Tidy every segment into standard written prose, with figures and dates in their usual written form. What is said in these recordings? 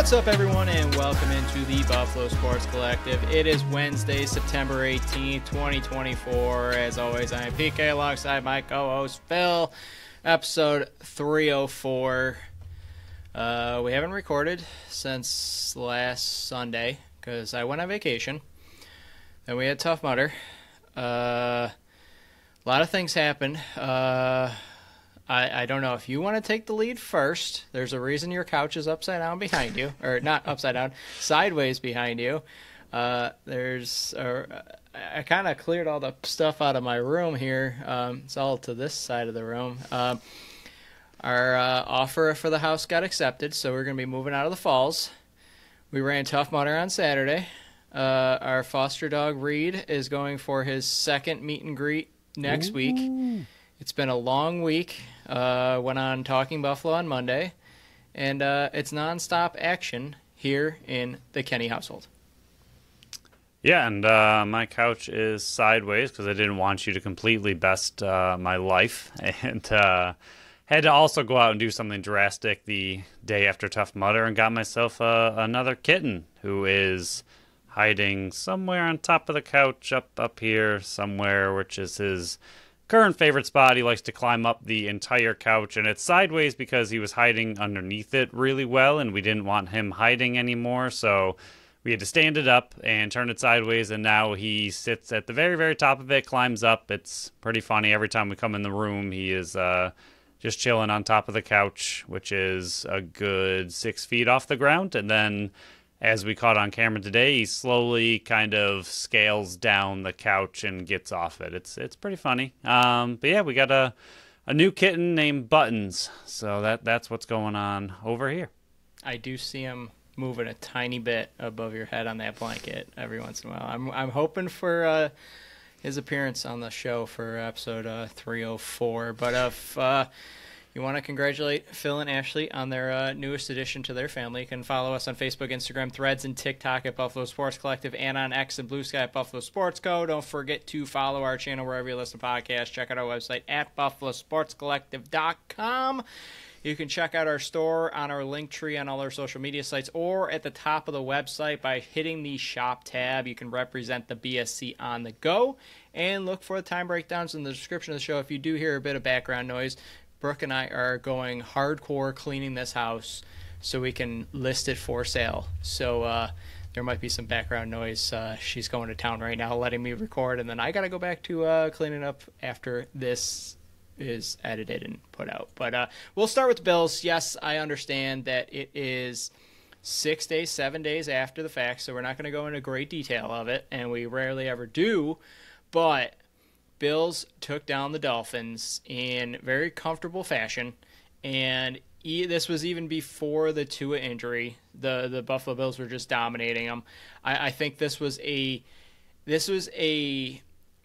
What's up, everyone, and welcome into the Buffalo Sports Collective. It is Wednesday, September 18th, 2024. As always, I am PK alongside my co-host Phil. Episode 304. We haven't recorded since last Sunday because I went on vacation. Then we had Tough Mudder. A lot of things happened. I don't know if you want to take the lead first. There's a reason your couch is upside down behind you. Or not upside down, sideways behind you. I kind of cleared all the stuff out of my room here. It's all to this side of the room. Our offer for the house got accepted, so we're going to be moving out of the Falls. We ran Tough Mudder on Saturday. Our foster dog, Reed, is going for his second meet and greet next week. It's been a long week. Went on Talking Buffalo on Monday. And it's nonstop action here in the Kenny household. Yeah, and my couch is sideways because I didn't want you to completely best my life. And had to also go out and do something drastic the day after Tough Mudder and got myself another kitten who is hiding somewhere on top of the couch up here somewhere, which is his current favorite spot. He likes to climb up the entire couch, and it's sideways because he was hiding underneath it really well, and we didn't want him hiding anymore, so we had to stand it up and turn it sideways, and now he sits at the very, very top of it, climbs up. It's pretty funny. Every time we come in the room, he is just chilling on top of the couch, which is a good 6 feet off the ground, and then as we caught on camera today, he slowly kind of scales down the couch and gets off it. It's pretty funny. But yeah, we got a new kitten named Buttons. So that's what's going on over here. I do see him moving a tiny bit above your head on that blanket every once in a while. I'm hoping for his appearance on the show for episode 304. But if you want to congratulate Phil and Ashley on their newest addition to their family, you can follow us on Facebook, Instagram, Threads, and TikTok at Buffalo Sports Collective, and on X and Blue Sky at Buffalo Sports Co. Don't forget to follow our channel wherever you listen to podcasts. Check out our website at buffalosportscollective.com. You can check out our store on our link tree on all our social media sites, or at the top of the website by hitting the shop tab. You can represent the BSC on the go, and look for the time breakdowns in the description of the show. If you do hear a bit of background noise, Brooke and I are going hardcore cleaning this house so we can list it for sale. So there might be some background noise. She's going to town right now, letting me record, and then I got to go back to cleaning up after this is edited and put out. But we'll start with the Bills. Yes, I understand that it is 6 days, 7 days after the fact, so we're not going to go into great detail of it, and we rarely ever do, but Bills took down the Dolphins in very comfortable fashion, and this was even before the Tua injury. The Buffalo Bills were just dominating them. I think this was a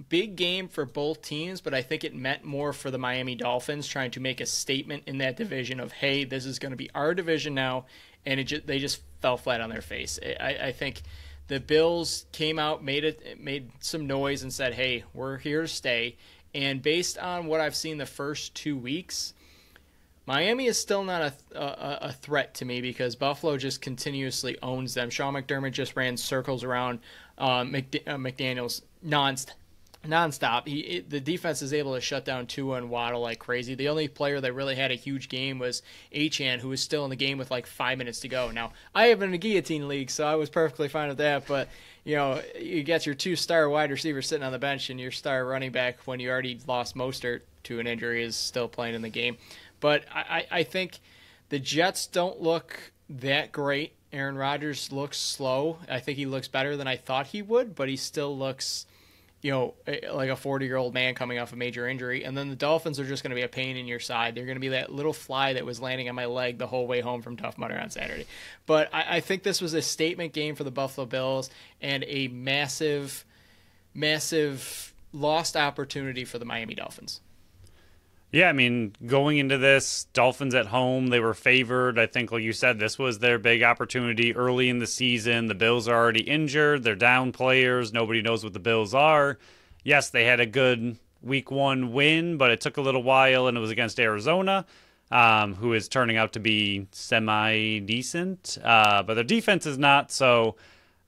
big game for both teams, but I think it meant more for the Miami Dolphins trying to make a statement in that division of, hey, this is going to be our division now, and they just fell flat on their face. I think the Bills came out, made some noise, and said, hey, we're here to stay. And based on what I've seen the first 2 weeks, Miami is still not a threat to me because Buffalo just continuously owns them. Sean McDermott just ran circles around McDaniels nonstop. The defense is able to shut down Tua and Waddle like crazy. The only player that really had a huge game was Achane, who was still in the game with like 5 minutes to go. Now, I have in a guillotine league, so I was perfectly fine with that. But, you know, you got your 2-star wide receiver sitting on the bench, and your star running back, when you already lost Mostert to an injury, is still playing in the game. But I think the Jets don't look that great. Aaron Rodgers looks slow. I think he looks better than I thought he would, but he still looks, you know, like a 40-year-old man coming off a major injury. And then the Dolphins are just going to be a pain in your side. They're going to be that little fly that was landing on my leg the whole way home from Tough Mudder on Saturday. But I think this was a statement game for the Buffalo Bills and a massive, massive lost opportunity for the Miami Dolphins. Yeah, I mean, going into this, Dolphins at home, they were favored. I think, like you said, this was their big opportunity early in the season. The Bills are already injured. They're down players. Nobody knows what the Bills are. Yes, they had a good week 1 win, but it took a little while, and it was against Arizona. who is turning out to be semi-decent, but their defense is not. So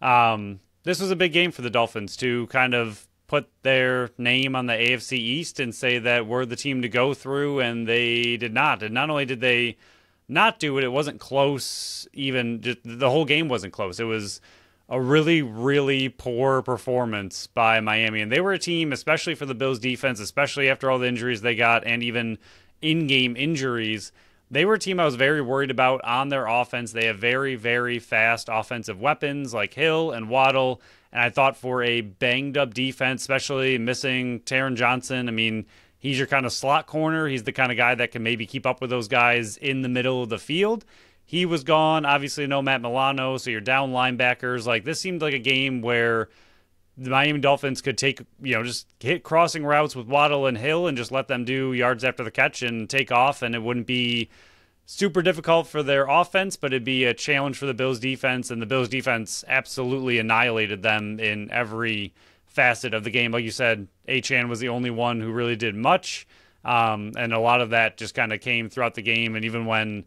this was a big game for the Dolphins to kind of put their name on the AFC East and say that we're the team to go through, and they did not. And not only did they not do it, it wasn't close. Even just, the whole game wasn't close. It was a really, really poor performance by Miami. And they were a team, especially for the Bills defense, especially after all the injuries they got and even in-game injuries. They were a team I was very worried about on their offense. They have very, very fast offensive weapons like Hill and Waddle. And I thought for a banged-up defense, especially missing Taron Johnson, I mean, he's your kind of slot corner. He's the kind of guy that can maybe keep up with those guys in the middle of the field. He was gone. Obviously, no Matt Milano, so you're down linebackers. Like, this seemed like a game where the Miami Dolphins could take, just hit crossing routes with Waddle and Hill and just let them do yards after the catch and take off, and it wouldn't be super difficult for their offense, but it'd be a challenge for the Bills defense, and the Bills defense absolutely annihilated them in every facet of the game. Like you said, Achane was the only one who really did much, and a lot of that just kind of came throughout the game, and even when,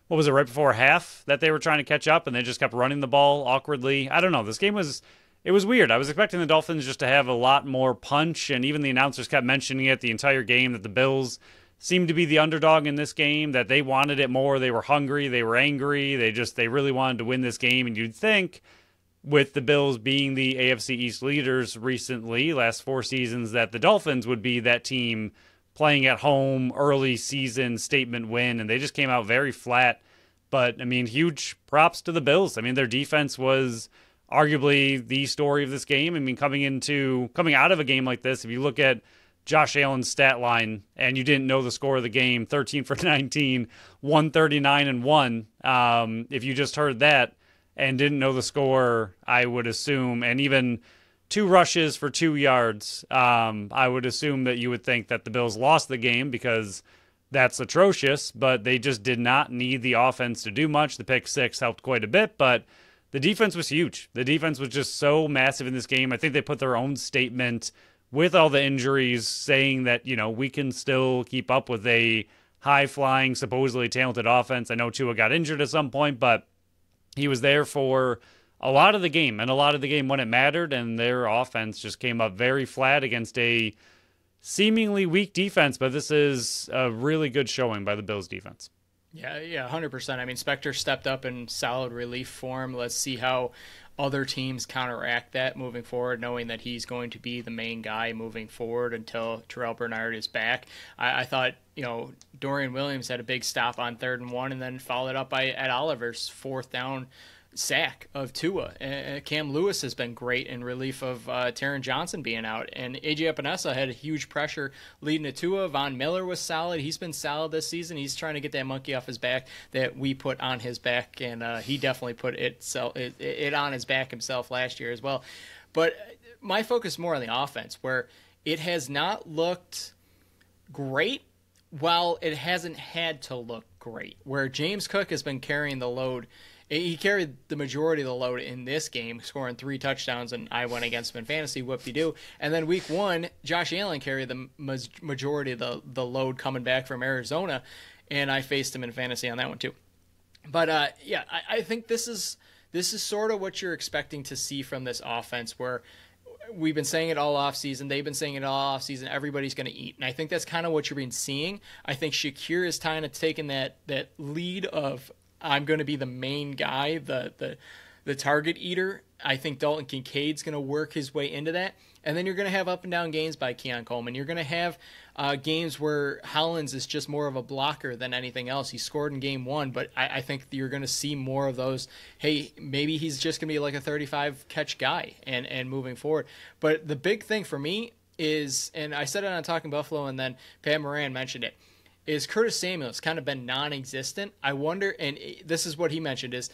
what was it, right before half that they were trying to catch up, and they just kept running the ball awkwardly. I don't know. This game was weird. I was expecting the Dolphins just to have a lot more punch, and even the announcers kept mentioning it the entire game, that the Bills seemed to be the underdog in this game, that they wanted it more. They were hungry. They were angry. They really wanted to win this game. And you'd think with the Bills being the AFC East leaders recently, last 4 seasons, that the Dolphins would be that team playing at home, early season statement win. And they just came out very flat. But, I mean, huge props to the Bills. I mean, their defense was arguably the story of this game. I mean, coming out of a game like this, if you look at Josh Allen's stat line and you didn't know the score of the game, 13 for 19, 139 and 1. If you just heard that and didn't know the score, I would assume, and even 2 rushes for 2 yards, I would assume that you would think that the Bills lost the game because that's atrocious, but they just did not need the offense to do much. The pick 6 helped quite a bit, but the defense was huge. The defense was just so massive in this game. I think they put their own statement with all the injuries, saying that, we can still keep up with a high-flying, supposedly talented offense. I know Tua got injured at some point, but he was there for a lot of the game, and a lot of the game when it mattered, and their offense just came up very flat against a seemingly weak defense, but this is a really good showing by the Bills defense. Yeah, 100%. I mean, Spector stepped up in solid relief form. Let's see how other teams counteract that moving forward, knowing that he's going to be the main guy moving forward until Terrell Bernard is back. I thought, Dorian Williams had a big stop on 3rd and 1 and then followed up by Ed Oliver's 4th down sack of Tua. Cam Lewis has been great in relief of Taron Johnson being out, and AJ Epinesa had a huge pressure leading to Tua. Von Miller was solid. He's been solid this season. He's trying to get that monkey off his back that we put on his back, and he definitely put it on his back himself last year as well. But my focus more on the offense, where it has not looked great while it hasn't had to look great, where James Cook has been carrying the load. He carried the majority of the load in this game, scoring 3 touchdowns, and I went against him in fantasy, whoop-de-doo. And then week 1, Josh Allen carried the majority of the load coming back from Arizona, and I faced him in fantasy on that one too. But I think this is sort of what you're expecting to see from this offense, where we've been saying it all offseason. They've been saying it all offseason. Everybody's going to eat. And I think that's kind of what you've been seeing. I think Shakir is kind of taking that lead of, I'm going to be the main guy, the target eater. I think Dalton Kincaid's going to work his way into that. And then you're going to have up and down games by Keon Coleman. You're going to have games where Hollins is just more of a blocker than anything else. He scored in game 1, but I think you're going to see more of those. Hey, maybe he's just going to be like a 35-catch guy and moving forward. But the big thing for me is, and I said it on Talking Buffalo, and then Pat Moran mentioned it, is Curtis Samuel's kind of been non-existent. I wonder, and this is what he mentioned, is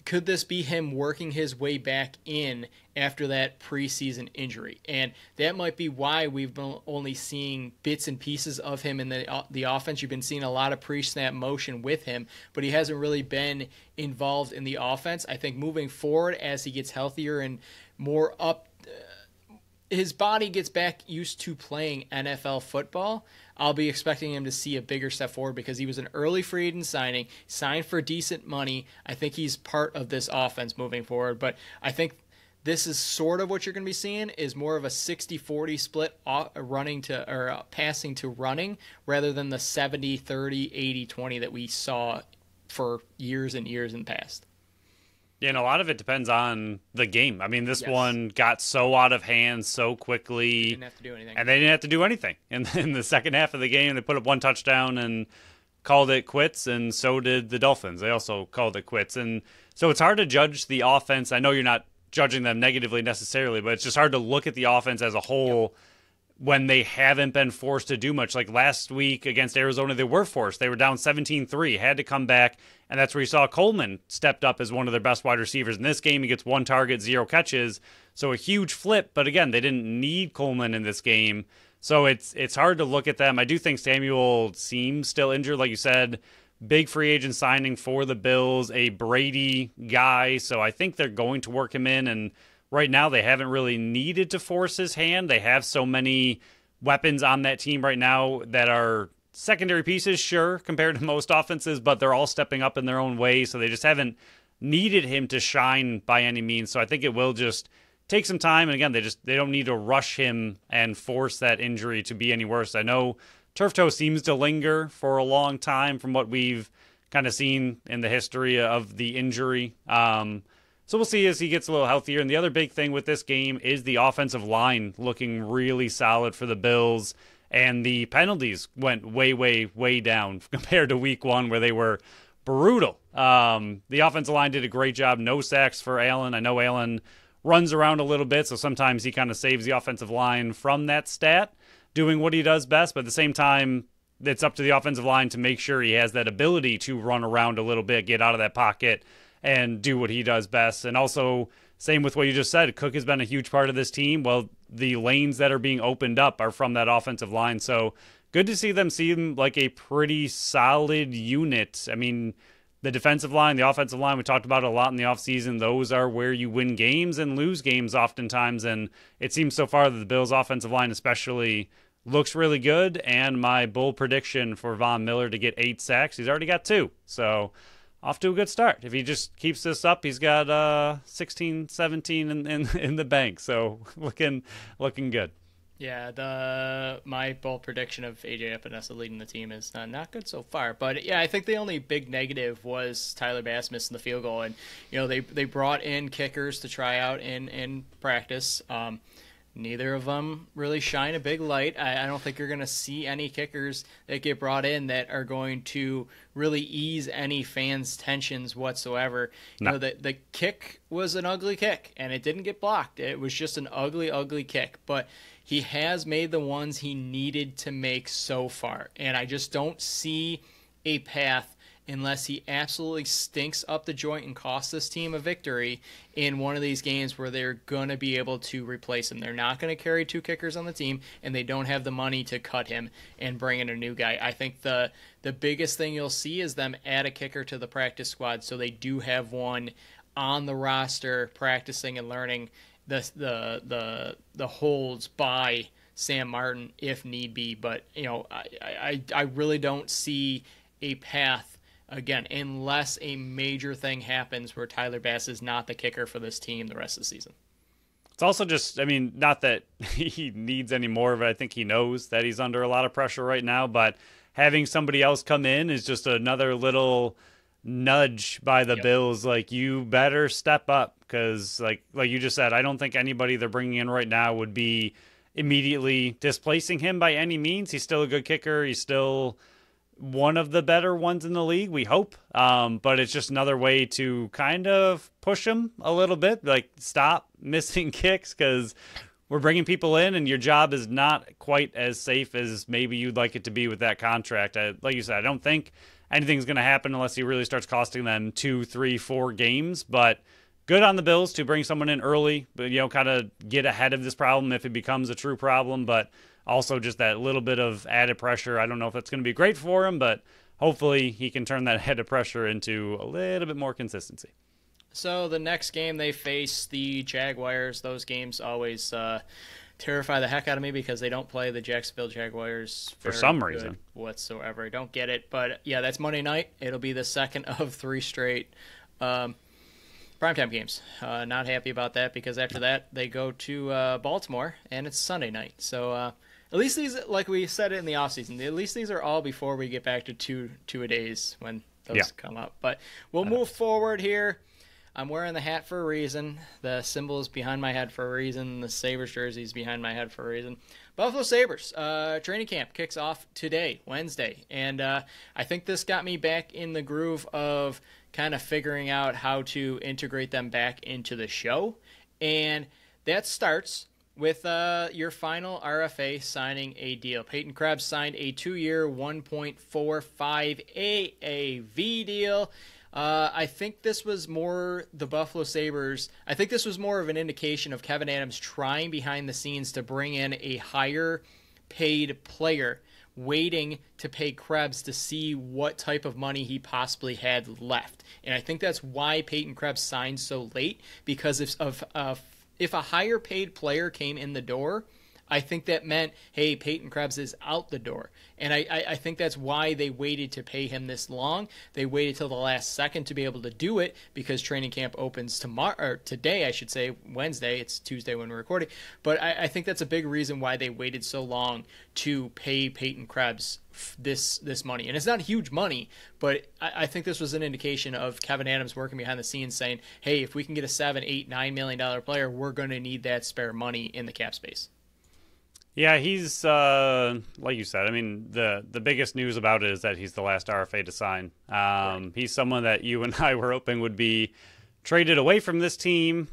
could this be him working his way back in after that preseason injury? And that might be why we've been only seeing bits and pieces of him in the offense. You've been seeing a lot of pre-snap motion with him, but he hasn't really been involved in the offense. I think moving forward, as he gets healthier and more up, his body gets back used to playing NFL football, I'll be expecting him to see a bigger step forward because he was an early free agent signing, signed for decent money. I think he's part of this offense moving forward, but I think this is sort of what you're going to be seeing is more of a 60-40 split running to or passing to running rather than the 70-30, 80-20 that we saw for years and years in the past. Yeah, and a lot of it depends on the game. I mean, this one got so out of hand so quickly. They didn't have to do anything. And they didn't have to do anything. And in the second half of the game, they put up one touchdown and called it quits, and so did the Dolphins. They also called it quits. And so it's hard to judge the offense. I know you're not judging them negatively necessarily, but it's just hard to look at the offense as a whole when they haven't been forced to do much. Like last week against Arizona, they were forced. They were down 17-3, had to come back, and that's where you saw Coleman stepped up as one of their best wide receivers. In this game, he gets 1 target, 0 catches, so a huge flip. But again, they didn't need Coleman in this game, so it's hard to look at them. I do think Samuel seems still injured, like you said. Big free agent signing for the Bills, a Brady guy, so I think they're going to work him in, and right now they haven't really needed to force his hand. They have so many weapons on that team right now that are secondary pieces, sure, compared to most offenses, but they're all stepping up in their own way, so they just haven't needed him to shine by any means. So I think it will just take some time, and again, they don't need to rush him and force that injury to be any worse. I know turf toe seems to linger for a long time from what we've kind of seen in the history of the injury. So we'll see as he gets a little healthier. And the other big thing with this game is the offensive line looking really solid for the Bills. And the penalties went way, way, way down compared to week 1 where they were brutal. The offensive line did a great job. No sacks for Allen. I know Allen runs around a little bit, so sometimes he kind of saves the offensive line from that stat, doing what he does best. But at the same time, it's up to the offensive line to make sure he has that ability to run around a little bit, get out of that pocket, and do what he does best. And also, same with what you just said, Cook has been a huge part of this team. Well, the lanes that are being opened up are from that offensive line. So good to see them seem like a pretty solid unit. I mean, the defensive line, the offensive line, we talked about a lot in the offseason. Those are where you win games and lose games oftentimes. And it seems so far that the Bills' offensive line especially looks really good. And my bold prediction for Von Miller to get 8 sacks, he's already got 2. So off to a good start. If he just keeps this up, he's got 16, 17 in the bank. So looking good. Yeah, my bold prediction of AJ Epinesa leading the team is not good so far. But yeah, I think the only big negative was Tyler Bass missing the field goal, and they brought in kickers to try out in practice. Neither of them really shine a big light. I don't think you're going to see any kickers that get brought in that are going to really ease any fans' tensions whatsoever. No. The kick was an ugly kick, and it didn't get blocked. It was just an ugly, ugly kick. But he has made the ones he needed to make so far, and I just don't see a path unless he absolutely stinks up the joint and costs this team a victory in one of these games where they're going to be able to replace him. They're not going to carry 2 kickers on the team, and they don't have the money to cut him and bring in a new guy. I think the biggest thing you'll see is them add a kicker to the practice squad so they do have one on the roster practicing and learning the holds by Sam Martin if need be. But I really don't see a path, again, unless a major thing happens where Tyler Bass is not the kicker for this team the rest of the season. It's also just, I mean, not that he needs any more of it. I think he knows that he's under a lot of pressure right now, but having somebody else come in is just another little nudge by the Bills. Like, you better step up because, like you just said, I don't think anybody they're bringing in right now would be immediately displacing him by any means. He's still a good kicker. He's still one of the better ones in the league, we hope. But it's just another way to kind of push him a little bit, like stop missing kicks because we're bringing people in and your job is not quite as safe as maybe you'd like it to be with that contract. Like you said, I don't think anything's going to happen unless he really starts costing them 2, 3, 4 games. But good on the Bills to bring someone in early, but kind of get ahead of this problem if it becomes a true problem. But also just that little bit of added pressure. I don't know if that's going to be great for him, but hopefully he can turn that added pressure into a little bit more consistency. So the next game they face the Jaguars. Those games always terrify the heck out of me because they don't play the Jacksonville Jaguars for some reason whatsoever. I don't get it. But yeah, that's Monday night. It'll be the second of 3 straight primetime games. Not happy about that because after that they go to Baltimore and it's Sunday night. So at least these, like we said it in the offseason, at least these are all before we get back to two-a-days when those come up. But we'll move forward here. I'm wearing the hat for a reason. The symbol is behind my head for a reason. The Sabres jersey is behind my head for a reason. Buffalo Sabres training camp kicks off today, Wednesday. And I think this got me back in the groove of kind of figuring out how to integrate them back into the show. And that starts with your final RFA signing a deal. Peyton Krebs signed a 2-year, $1.45 AAV deal. I think this was more the Buffalo Sabres. I think this was more of an indication of Kevin Adams trying behind the scenes to bring in a higher paid player, waiting to pay Krebs to see what type of money he possibly had left. And I think that's why Peyton Krebs signed so late, because if a higher paid player came in the door, I think that meant, hey, Peyton Krebs is out the door. And I think that's why they waited to pay him this long. They waited till the last second to be able to do it because training camp opens tomorrow, or today, I should say, Wednesday. It's Tuesday when we're recording. But I think that's a big reason why they waited so long to pay Peyton Krebs this money. And it's not huge money, but I think this was an indication of Kevin Adams working behind the scenes saying, hey, if we can get a $7, $8, $9 million player, we're going to need that spare money in the cap space. Yeah, he's like you said. I mean, the biggest news about it is that he's the last RFA to sign. Right. He's someone that you and I were hoping would be traded away from this team.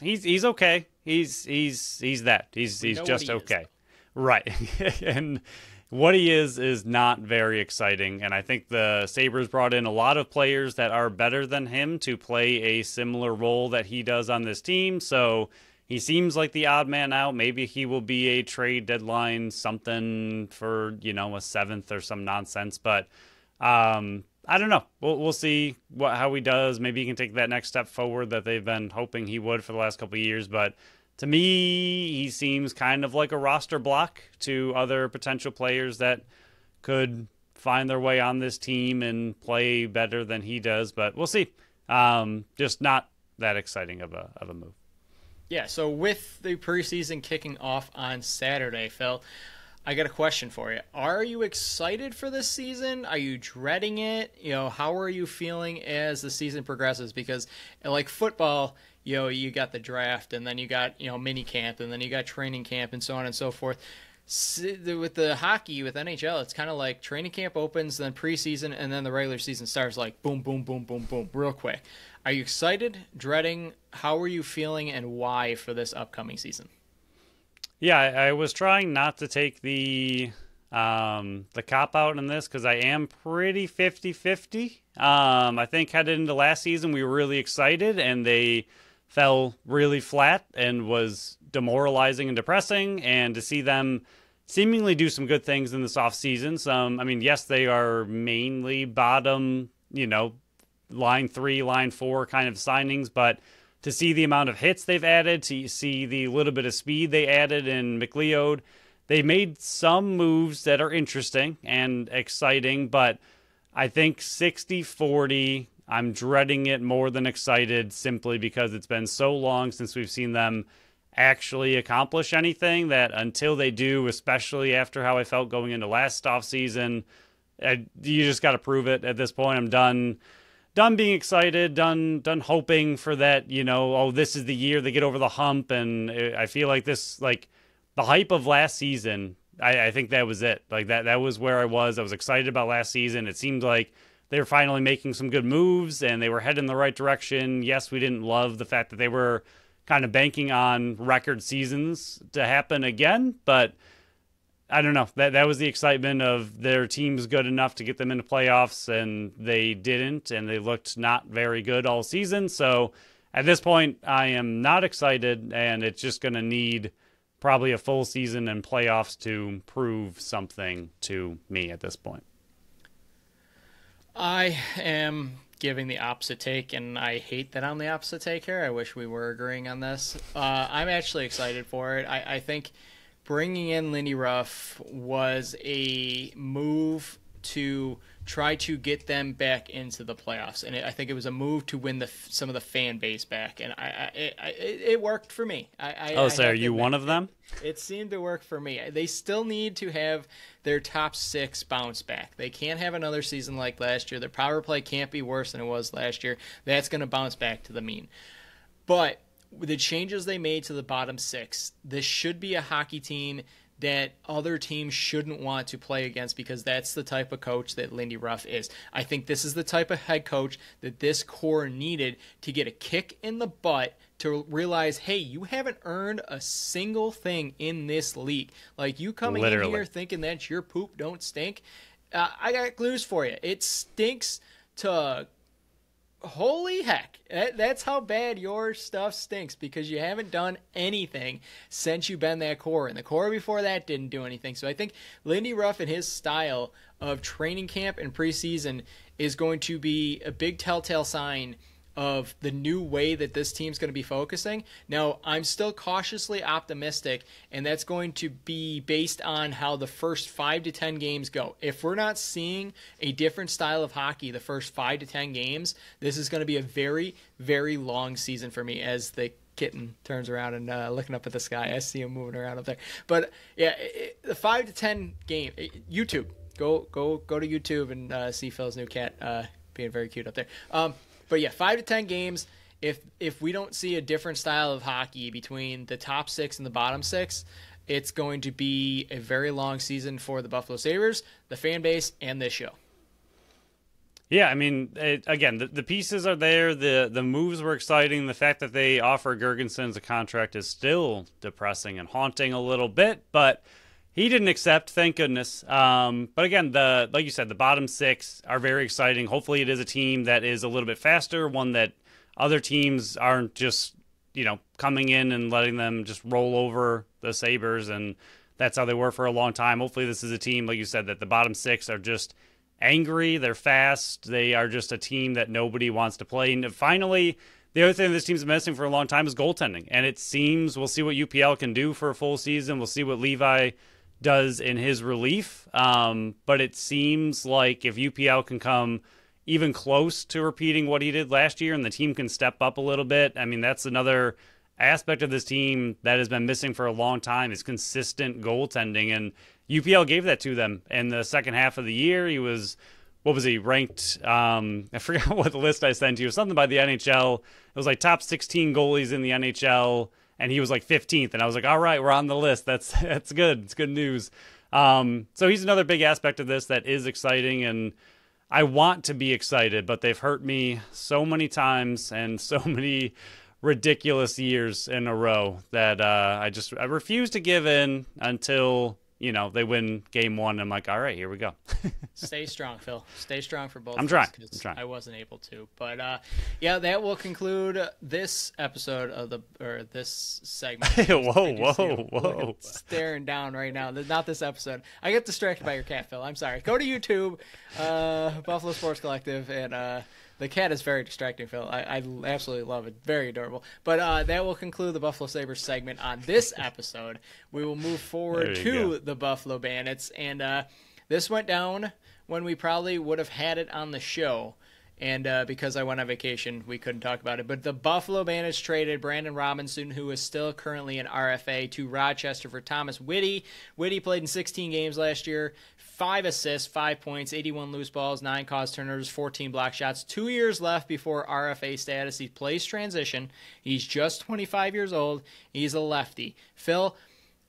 He's okay. He's that. He's just okay. Right. And what he is not very exciting. And I think the Sabres brought in a lot of players that are better than him to play a similar role that he does on this team. So he seems like the odd man out. Maybe he will be a trade deadline something for, a 7th or some nonsense. But I don't know. We'll see how he does. Maybe he can take that next step forward that they've been hoping he would for the last couple of years. But to me, he seems kind of like a roster block to other potential players that could find their way on this team and play better than he does. But we'll see. Just not that exciting of a move. Yeah, so with the preseason kicking off on Saturday, Phil, I got a question for you. Are you excited for this season? Are you dreading it? How are you feeling as the season progresses? Because like football, you got the draft, and then you got, mini camp, and then you got training camp, and so on and so forth. With the hockey, with NHL, it's kind of like training camp opens, then preseason, and then the regular season starts like boom, boom, boom, boom, boom, real quick. Are you excited, dreading? How are you feeling, and why for this upcoming season? Yeah, I was trying not to take the cop-out in this because I am pretty 50-50. I think headed into last season, we were really excited, and they fell really flat and was demoralizing and depressing. And to see them seemingly do some good things in this offseason, yes, they are mainly bottom, line 3, line 4 kind of signings, but to see the amount of hits they've added, to see the little bit of speed they added in McLeod, they made some moves that are interesting and exciting, but I think 60-40, I'm dreading it more than excited simply because it's been so long since we've seen them actually accomplish anything that until they do, especially after how I felt going into last offseason, you just got to prove it at this point. I'm done being excited, done hoping for that, this is the year they get over the hump. And I feel like this, like the hype of last season, I think that was it. Like that was where I was excited about last season. It seemed like they were finally making some good moves and they were heading in the right direction. Yes, we didn't love the fact that they were kind of banking on record seasons to happen again, but I don't know. That was the excitement of their team's good enough to get them into playoffs, and they didn't, and they looked not very good all season. So at this point, I am not excited, and it's just going to need probably a full season and playoffs to prove something to me at this point. I am giving the opposite take, and I hate that I'm the opposite take here. I wish we were agreeing on this. I'm actually excited for it. I think bringing in Lindy Ruff was a move to try to get them back into the playoffs, and I think it was a move to win some of the fan base back, and it worked for me. So are you one of them? It seemed to work for me. They still need to have their top 6 bounce back. They can't have another season like last year. Their power play can't be worse than it was last year. That's going to bounce back to the mean. But with the changes they made to the bottom 6, this should be a hockey team that other teams shouldn't want to play against, because that's the type of coach that Lindy Ruff is. I think this is the type of head coach that this core needed to get a kick in the butt to realize, hey, you haven't earned a single thing in this league. Like, you coming in here thinking that your poop don't stink, I got news for you. It stinks to holy heck. That's how bad your stuff stinks, because you haven't done anything since you've been that core. And the core before that didn't do anything. So I think Lindy Ruff and his style of training camp and preseason is going to be a big telltale sign of the new way that this team's going to be focusing. Now, I'm still cautiously optimistic, and that's going to be based on how the first 5 to 10 games go. If we're not seeing a different style of hockey the first 5 to 10 games, this is going to be a very, very long season for me, as the kitten turns around and looking up at the sky. I see him moving around up there. But yeah, the 5 to 10 game, YouTube. Go to YouTube and see Phil's new cat being very cute up there. But yeah, 5 to 10 games. If we don't see a different style of hockey between the top 6 and the bottom 6, it's going to be a very long season for the Buffalo Sabres, the fan base, and this show. Yeah, I mean, again, the pieces are there. The moves were exciting. The fact that they offer Girgensons a contract is still depressing and haunting a little bit, but he didn't accept, thank goodness. But again, like you said, the bottom 6 are very exciting. Hopefully it is a team that is a little bit faster, one that other teams aren't just, coming in and letting them just roll over the Sabres, and that's how they were for a long time. Hopefully this is a team, like you said, that the bottom 6 are just angry, they're fast, they are just a team that nobody wants to play. And finally, the other thing this team's been missing for a long time is goaltending. And it seems, we'll see what UPL can do for a full season. We'll see what Levi does in his relief, but it seems like if UPL can come even close to repeating what he did last year and the team can step up a little bit, I mean, that's another aspect of this team that has been missing for a long time, is consistent goaltending, and UPL gave that to them in the second half of the year. He was, what was he, ranked, I forgot what the list I sent you, something by the NHL. It was like top 16 goalies in the NHL, and he was like 15th, and I was like, all right, we're on the list. That's good. It's good news. So he's another big aspect of this that is exciting, and I want to be excited, but they've hurt me so many times and so many ridiculous years in a row that I refuse to give in until they win game 1. I'm like, all right, here we go. Stay strong, Phil. Stay strong for both. I'm trying. I wasn't able to, but yeah, that will conclude this episode of this segment. Whoa! Staring down right now. Not this episode. I get distracted by your cat, Phil. I'm sorry. Go to YouTube, Buffalo Sports Collective, and the cat is very distracting, Phil. I absolutely love it. Very adorable. But that will conclude the Buffalo Sabres segment on this episode. We will move forward to the Buffalo Bandits. And this went down when we probably would have had it on the show. And because I went on vacation, we couldn't talk about it. But the Buffalo Bandits traded Brandon Robinson, who is still currently an RFA, to Rochester for Thomas Whitty. Whitty played in 16 games last year. 5 assists, 5 points, 81 loose balls, 9 caused turnovers, 14 block shots. 2 years left before RFA status. He plays transition. He's just 25 years old. He's a lefty. Phil,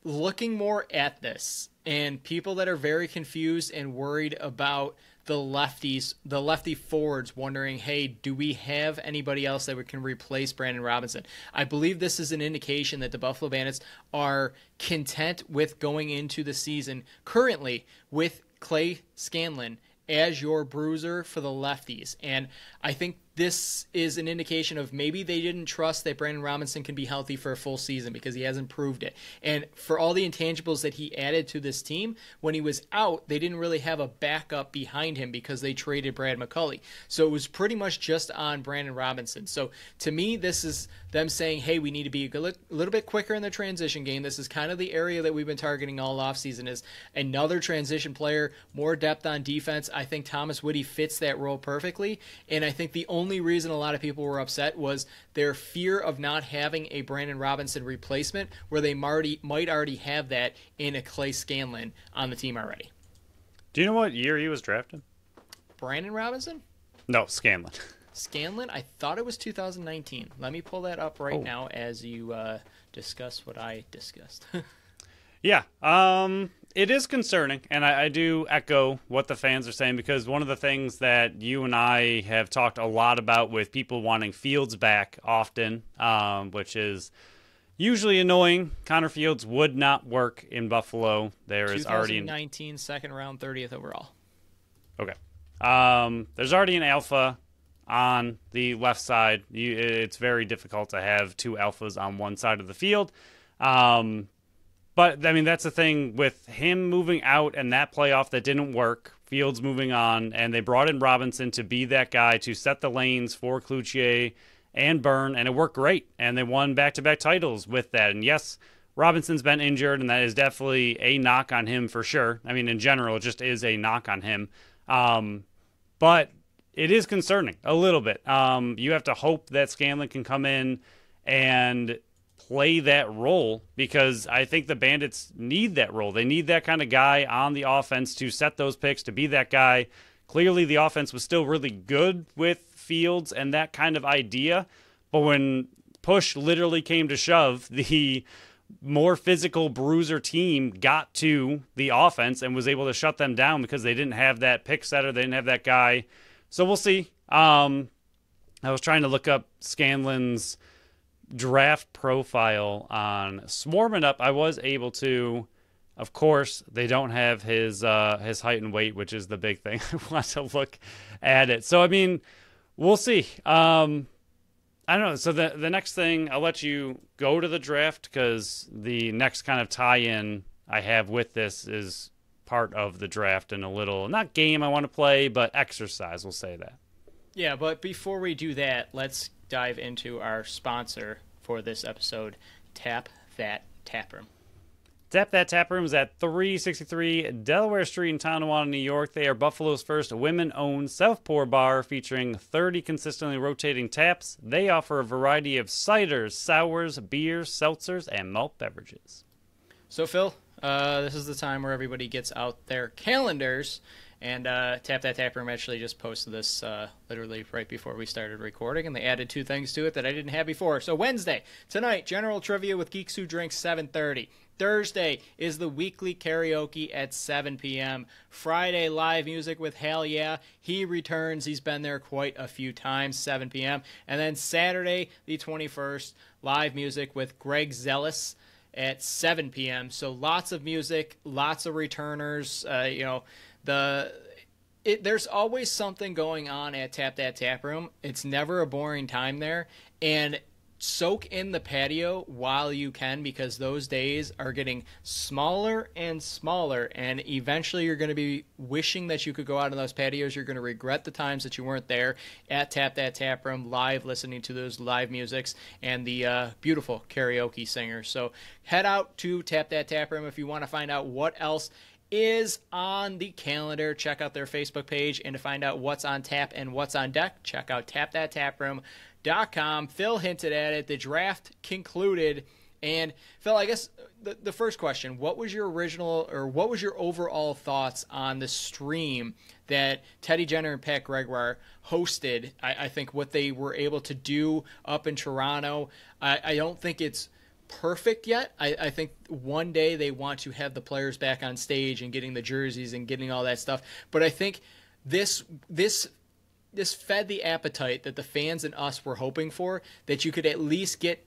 looking more at this, and people that are very confused and worried about the lefties, the lefty forwards, wondering, hey, do we have anybody else that can replace Brandon Robinson? I believe this is an indication that the Buffalo Bandits are content with going into the season currently with Clay Scanlon as your bruiser for the lefties. And I think this is an indication of maybe they didn't trust that Brandon Robinson can be healthy for a full season because he hasn't proved it. And for all the intangibles that he added to this team, when he was out, they didn't really have a backup behind him because they traded Brad McCulley. So it was pretty much just on Brandon Robinson. So to me, this is them saying, hey, we need to be a little bit quicker in the transition game. This is kind of the area that we've been targeting all offseason, is another transition player, more depth on defense. I think Thomas Whitty fits that role perfectly. And I think the only reason a lot of people were upset was their fear of not having a Brandon Robinson replacement, where they might already have that in a Clay Scanlon on the team already. Do you know what year he was drafted? Brandon Robinson? No, Scanlon. Scanlon, I thought it was 2019. Let me pull that up right now as you discuss what I discussed. Yeah, it is concerning, and I do echo what the fans are saying, because one of the things that you and I have talked a lot about with people wanting Fields back often, which is usually annoying. Connor Fields would not work in Buffalo. There is already 2019 second round, 30th overall. Okay. There's already an alpha on the left side. It's very difficult to have two alphas on one side of the field. But, I mean, that's the thing with him moving out and that playoff that didn't work, Fields moving on, and they brought in Robinson to be that guy to set the lanes for Cloutier and Byrne, and it worked great. And they won back-to-back titles with that. And, yes, Robinson's been injured, and that is definitely a knock on him for sure. I mean, in general, it just is a knock on him. But it is concerning a little bit. You have to hope that Scanlon can come in and play that role, because I think the Bandits need that role. They need that kind of guy on the offense to set those picks, to be that guy. Clearly, the offense was still really good with Fields and that kind of idea, but when push literally came to shove, the more physical bruiser team got to the offense and was able to shut them down because they didn't have that pick setter. They didn't have that guy. So we'll see. I was trying to look up Scanlon's draft profile on Swarming Up. I was able to. Of course, they don't have his height and weight, which is the big thing. I want to look at it. So, I mean, we'll see. I don't know. So the next thing, I'll let you go to the draft, because the next kind of tie-in I have with this is part of the draft and a little, not game I want to play, but exercise, we'll say that. Yeah, but before we do that, let's dive into our sponsor for this episode, Tap That Taproom. Tap That Taproom is at 363 Delaware Street in Tonawanda, New York. They are Buffalo's first women-owned self-pour bar featuring 30 consistently rotating taps. They offer a variety of ciders, sours, beers, seltzers, and malt beverages. So, Phil, this is the time where everybody gets out their calendars, and Tap That Taproom actually just posted this literally right before we started recording, and they added two things to it that I didn't have before. So Wednesday, tonight, general trivia with Geeks Who Drink, 7:30. Thursday is the weekly karaoke at 7 p.m. Friday, live music with Hell Yeah. He returns. He's been there quite a few times, 7 p.m. And then Saturday, the 21st, live music with Greg Zealous at 7 p.m. So lots of music, lots of returners. There's always something going on at Tap That Taproom. It's never a boring time there. And soak in the patio while you can, because those days are getting smaller and smaller, and eventually you're going to be wishing that you could go out on those patios. You're going to regret the times that you weren't there at Tap That Taproom live, listening to those live musics and the beautiful karaoke singers. So head out to Tap That Taproom if you want to find out what else is on the calendar. Check out their Facebook page, and to find out what's on tap and what's on deck, check out tapthattaproom.com. Phil hinted at it. The draft concluded. And Phil, I guess the first question, what was your overall thoughts on the stream that Teddy Jenner and Pat Gregoire hosted? I think what they were able to do up in Toronto, I don't think it's perfect yet. I think one day they want to have the players back on stage and getting the jerseys and getting all that stuff. But I think this fed the appetite that the fans and us were hoping for, that you could at least get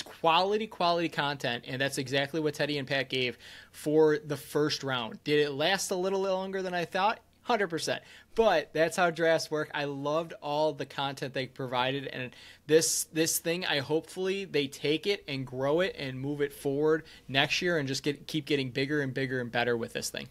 quality content, and that's exactly what Teddy and Pat gave for the first round. Did it last a little longer than I thought? 100%. But that's how drafts work. I loved all the content they provided, and this thing, I hopefully they take it and grow it and move it forward next year and just keep getting bigger and bigger and better with this thing.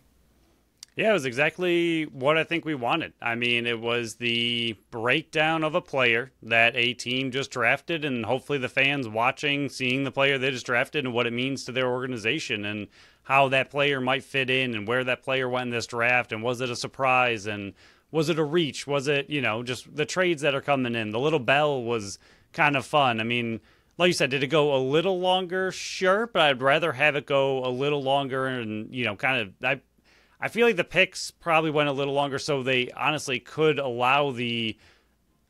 Yeah, it was exactly what I think we wanted. I mean, it was the breakdown of a player that a team just drafted, and hopefully the fans watching, seeing the player they just drafted and what it means to their organization and how that player might fit in and where that player went in this draft, and was it a surprise and was it a reach? Was it, just the trades that are coming in? The little bell was kind of fun. I mean, like you said, did it go a little longer? Sure, but I'd rather have it go a little longer and, I feel like the picks probably went a little longer so they honestly could allow the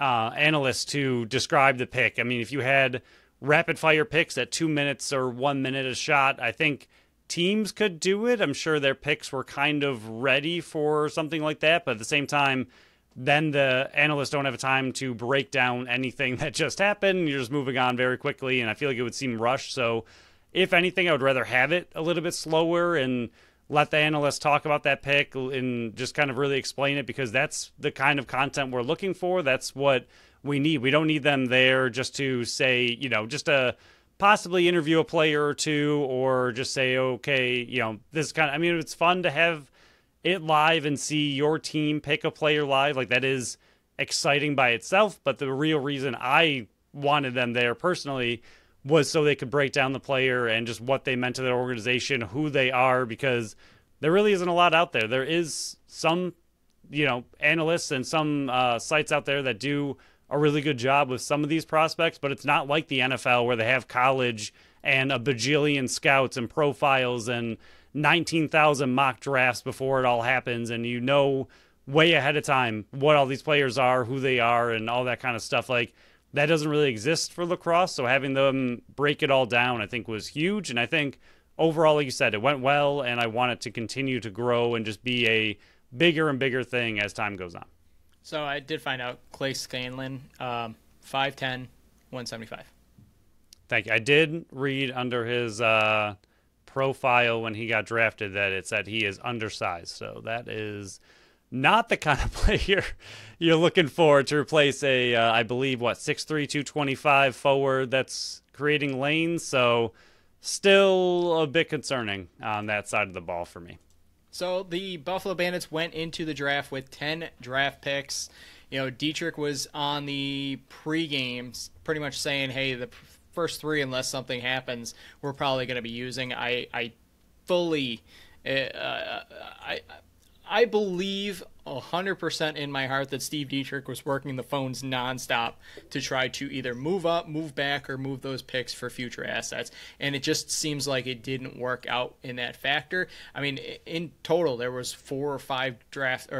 analysts to describe the pick. I mean, if you had rapid fire picks at 2 minutes or 1 minute a shot, I think teams could do it. I'm sure their picks were kind of ready for something like that. But at the same time, then the analysts don't have time to break down anything that just happened. You're just moving on very quickly. And I feel like it would seem rushed. So if anything, I would rather have it a little bit slower and let the analysts talk about that pick and just kind of really explain it, because that's the kind of content we're looking for. That's what we need. We don't need them there just to say, just to possibly interview a player or two, or just say, okay, this kind of, I mean, it's fun to have it live and see your team pick a player live. Like, that is exciting by itself. But the real reason I wanted them there personally was so they could break down the player and just what they meant to their organization, who they are, because there really isn't a lot out there. There is some, analysts and some sites out there that do a really good job with some of these prospects, but it's not like the NFL where they have college and a bajillion scouts and profiles and 19,000 mock drafts before it all happens, and way ahead of time what all these players are, who they are, and all that kind of stuff. Like, that doesn't really exist for lacrosse, so having them break it all down, I think, was huge. And I think overall, like you said, it went well, and I want it to continue to grow and just be a bigger and bigger thing as time goes on. So I did find out Clay Scanlon, 5'10", 175. Thank you. I did read under his profile when he got drafted that it said he is undersized, so that is not the kind of player you're looking for to replace a, I believe, 6'3", 225 forward that's creating lanes. So still a bit concerning on that side of the ball for me. So the Buffalo Bandits went into the draft with 10 draft picks. Dietrich was on the pregame pretty much saying, hey, the first 3, unless something happens, we're probably going to be using. I fully... I believe 100% in my heart that Steve Dietrich was working the phones nonstop to try to either move up, move back, or move those picks for future assets. And it just seems like it didn't work out in that factor. I mean, in total, there was 4 or 5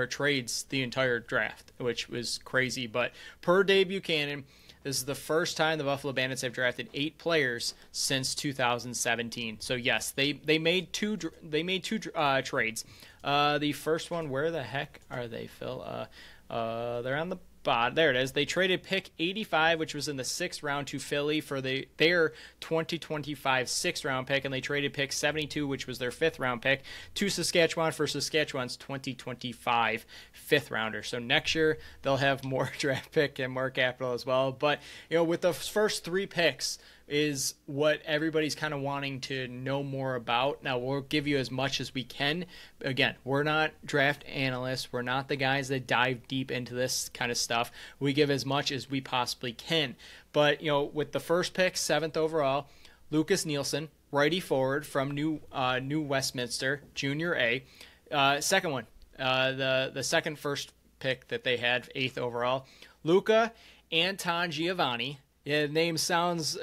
trades the entire draft, which was crazy. But per Dave Buchanan, this is the first time the Buffalo Bandits have drafted 8 players since 2017. So yes, they made two trades. The first one, where the heck are they, Phil? They're on the bottom. There it is. They traded pick 85, which was in the 6th round, to Philly for their 2025 6th round pick, and they traded pick 72, which was their 5th round pick, to Saskatchewan for Saskatchewan's 2025 5th rounder. So next year they'll have more draft pick and more capital as well. But with the first 3 picks is what everybody's kind of wanting to know more about. Now, we'll give you as much as we can. Again, we're not draft analysts. We're not the guys that dive deep into this kind of stuff. We give as much as we possibly can. But, with the first pick, 7th overall, Lucas Nielsen, righty forward from New Westminster, Junior A. Second one, the second first pick that they had, 8th overall, Luca Anton Giovanni. Yeah, the name sounds,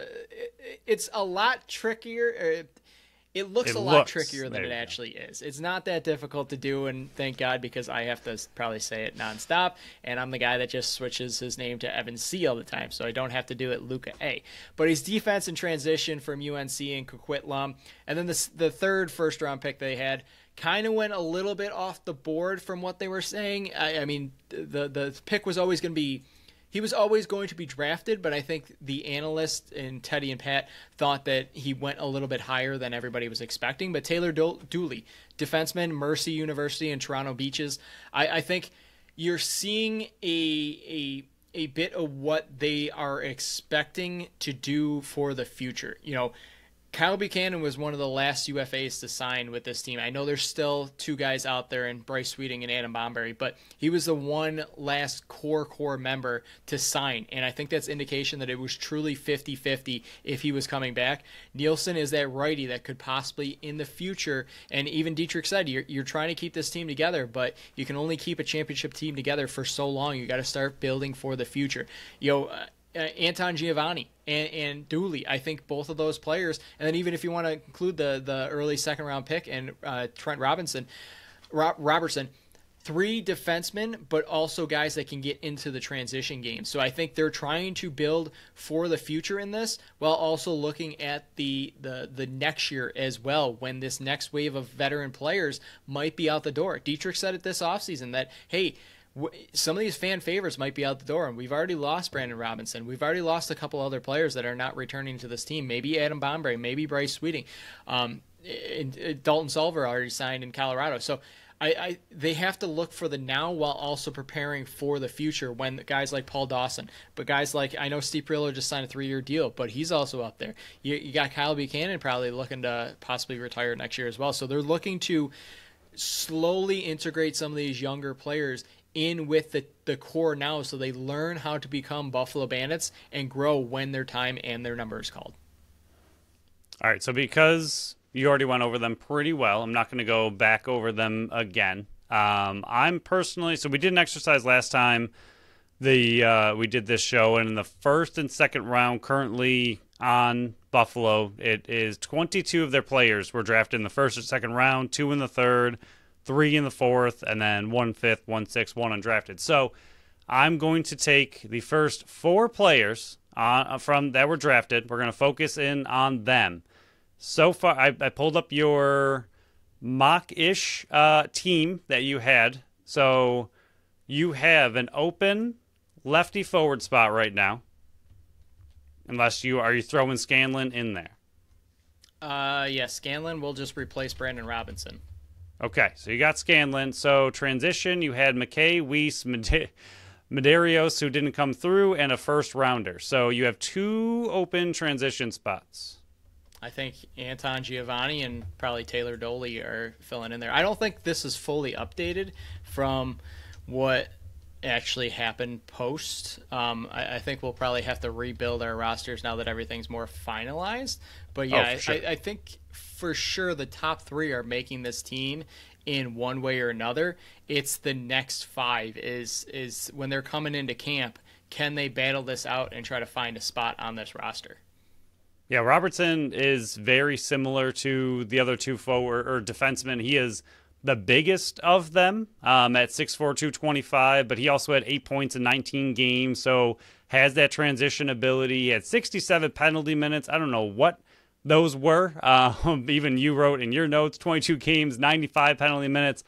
it's a lot trickier. It looks a lot trickier than it actually is. It's not that difficult to do, and thank God, because I have to probably say it nonstop, and I'm the guy that just switches his name to Evan C all the time, so I don't have to do it Luca A. But he's defense and transition from UNC and Coquitlam. And then the third first-round pick they had kind of went a little bit off the board from what they were saying. I mean, the pick was always going to be he was always going to be drafted, but I think the analysts and Teddy and Pat thought that he went a little bit higher than everybody was expecting. But Taylor Dooley, defenseman, Mercy University in Toronto Beaches, I think you're seeing a bit of what they are expecting to do for the future. Kyle Buchanan was one of the last UFAs to sign with this team. I know there's still two guys out there in Bryce Sweeting and Adam Bomberry, but he was the one last core member to sign. And I think that's indication that it was truly 50-50 if he was coming back. Nielsen is that righty that could possibly in the future, and even Dietrich said, you're trying to keep this team together, but you can only keep a championship team together for so long. You got to start building for the future. Anton Giovanni and Dooley, I think both of those players, and then even if you want to include the early second round pick and Trent Robertson, 3 defensemen, but also guys that can get into the transition game. So I think they're trying to build for the future in this, while also looking at the next year as well, when this next wave of veteran players might be out the door. Dietrich said it this offseason that, hey, some of these fan favorites might be out the door, and we've already lost Brandon Robinson. We've already lost a couple other players that are not returning to this team. Maybe Adam Bomberry, maybe Bryce Sweeting. And Dalton Sulver already signed in Colorado. So they have to look for the now while also preparing for the future when guys like Paul Dawson, but guys like, I know Steve Perillo just signed a 3-year deal, but he's also up there. You got Kyle Buchanan probably looking to possibly retire next year as well. So they're looking to slowly integrate some of these younger players in with the core now, so they learn how to become Buffalo Bandits and grow when their time and their number is called. All right, so because you already went over them pretty well, I'm not going to go back over them again. I'm personally, so we did an exercise last time. We did this show, and in the first and second round, currently on Buffalo, it is 22 of their players were drafted in the first or second round, 2 in the third, 3 in the fourth, and then 1 fifth, 1 sixth, 1 undrafted. So I'm going to take the first 4 players from that were drafted. We're going to focus in on them. So far, I pulled up your mock-ish team that you had. So you have an open lefty forward spot right now, unless are you throwing Scanlon in there? Yeah, Scanlon will just replace Brandon Robinson. Okay, so you got Scanlon. So transition, you had McKay, Weiss, Medeiros, who didn't come through, and a first rounder. So you have 2 open transition spots. I think Anton Giovanni and probably Taylor Dooley are filling in there. I don't think this is fully updated from what actually happened post. I think we'll probably have to rebuild our rosters now that everything's more finalized. But yeah, sure. I think for sure the top 3 are making this team in one way or another. It's the next 5 is when they're coming into camp, can they battle this out and try to find a spot on this roster? Yeah, Robertson is very similar to the other 2 forward or defensemen. He is the biggest of them at 6'4", 225, but he also had 8 points in 19 games, so has that transition ability. He had 67 penalty minutes. I don't know what those were. Even you wrote in your notes, 22 games, 95 penalty minutes.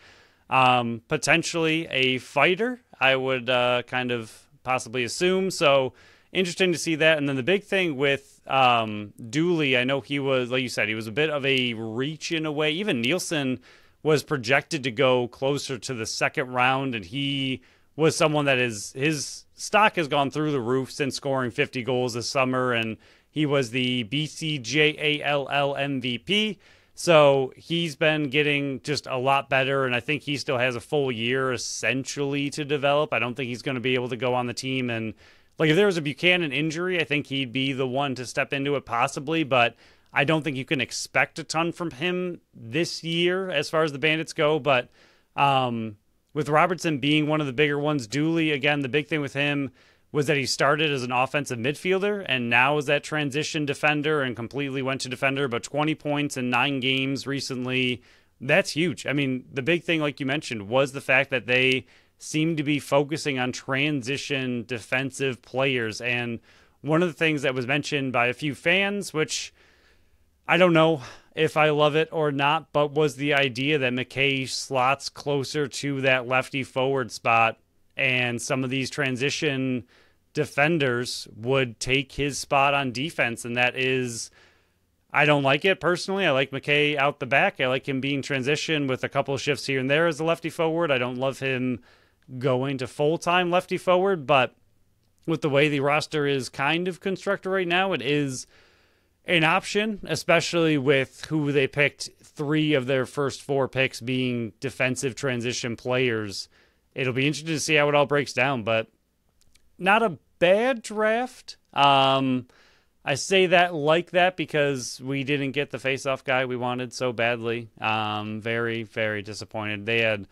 Potentially a fighter, I would kind of possibly assume. So interesting to see that. And then the big thing with Dooley, I know he was, like you said, he was a bit of a reach in a way. Even Nielsen was projected to go closer to the second round, and he was someone that his stock has gone through the roof since scoring 50 goals this summer, and he was the BCJALL MVP. So he's been getting just a lot better, and I think he still has a full year essentially to develop. I don't think he's going to be able to go on the team. And like if there was a Buchanan injury, I think he'd be the one to step into it possibly, but I don't think you can expect a ton from him this year as far as the Bandits go. But with Robertson being one of the bigger ones, Dooley, again, the big thing with him was that he started as an offensive midfielder and now is that transition defender and completely went to defender, but 20 points in 9 games recently. That's huge. I mean, the big thing, like you mentioned, was the fact that they seem to be focusing on transition defensive players. And one of the things that was mentioned by a few fans, which I don't know if I love it or not, but was the idea that McKay slots closer to that lefty forward spot and some of these transition defenders would take his spot on defense, and that is, I don't like it personally. I like McKay out the back. I like him being transition with a couple of shifts here and there as a lefty forward. I don't love him going to full-time lefty forward, but with the way the roster is kind of constructed right now, it is an option, especially with who they picked, 3 of their first 4 picks being defensive transition players. It'll be interesting to see how it all breaks down, but not a bad draft. I say that like that because we didn't get the face-off guy we wanted so badly. Very, very disappointed. They had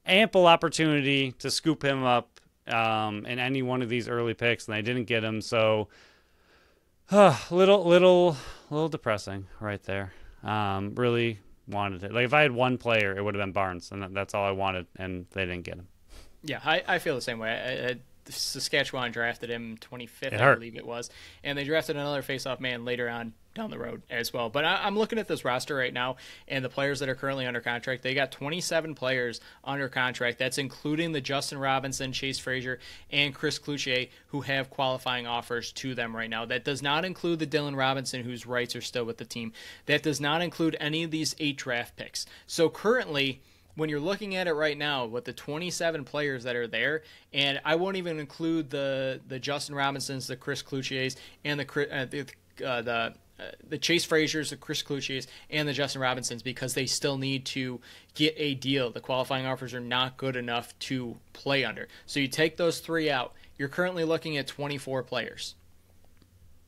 ample opportunity to scoop him up in any one of these early picks, and they didn't get him. So, little depressing right there. Really wanted it. Like if I had one player, it would have been Barnes, and that's all I wanted, and they didn't get him. Yeah, I feel the same way. Saskatchewan drafted him 25th, I believe it was, and they drafted another face-off man later on down the road as well. But I'm looking at this roster right now and the players that are currently under contract. They got 27 players under contract. That's including the Justin Robinson, Chase Frazier, and Chris Cloutier, who have qualifying offers to them right now. That does not include the Dylan Robinson, whose rights are still with the team. That does not include any of these 8 draft picks. So currently, when you're looking at it right now with the 27 players that are there, and I won't even include the Justin Robinsons, the Chris Cloutiers, and the Chase Fraziers, the Chris Cloutiers, and the Justin Robinsons, because they still need to get a deal. The qualifying offers are not good enough to play under. So you take those 3 out, you're currently looking at 24 players.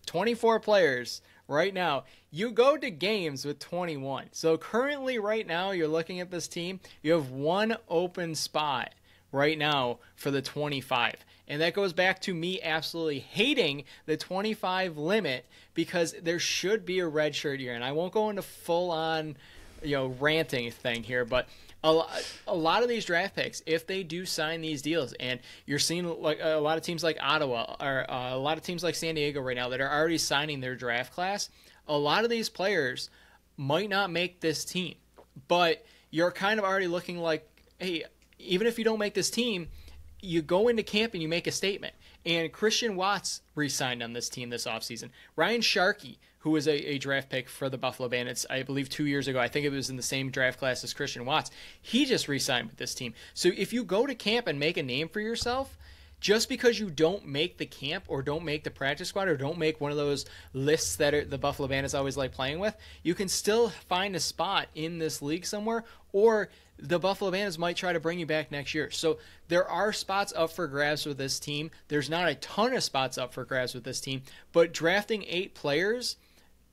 24 players right now. You go to games with 21. So currently right now you're looking at this team, you have 1 open spot right now for the 25. And that goes back to me absolutely hating the 25 limit, because there should be a red shirt year. And I won't go into full on, ranting thing here, but a lot of these draft picks, if they do sign these deals, and you're seeing like a lot of teams like Ottawa or a lot of teams like San Diego right now that are already signing their draft class, a lot of these players might not make this team. But you're kind of already looking like, hey, even if you don't make this team, you go into camp and you make a statement. And Christian Watts re-signed on this team this offseason. Ryan Sharkey, who was a draft pick for the Buffalo Bandits, I believe 2 years ago. I think it was in the same draft class as Christian Watts. He just re-signed with this team. So if you go to camp and make a name for yourself, just because you don't make the camp or don't make the practice squad or don't make one of those lists that the Buffalo Bandits always like playing with, you can still find a spot in this league somewhere, or the Buffalo Bandits might try to bring you back next year. So there are spots up for grabs with this team. There's not a ton of spots up for grabs with this team, but drafting 8 players,